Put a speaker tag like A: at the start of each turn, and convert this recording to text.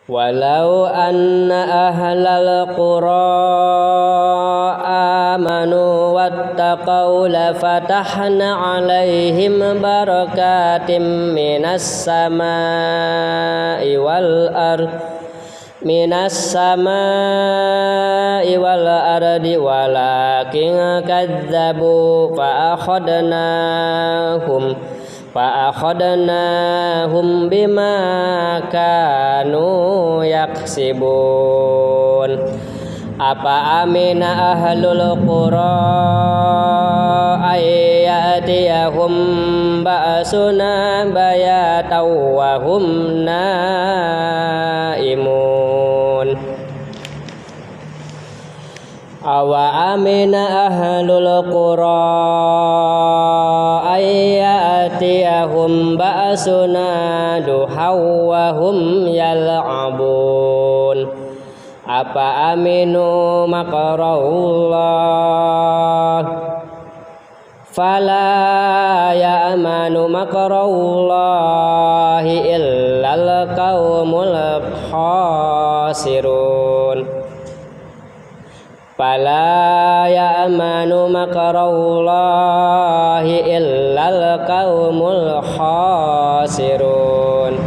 A: Walau anna ahlal qura amanu wattaqaw lafatahna alaihim barakatim minas samai wal ardi walakin kadzabu fa'akhadnahum bima kanu yaksibun. Apa amina ahlul qura ayatiyahum ba'suna bayataw wa hum naimun. Awa amina ahlul qura ayatiyahum ba'suna duhaw wa hum yal'abun. Apa aminu makrallah fala ya'manu makrallahi illal qaumul khasirun. Fala ya'manu makrallahi illal qaumul khasirun.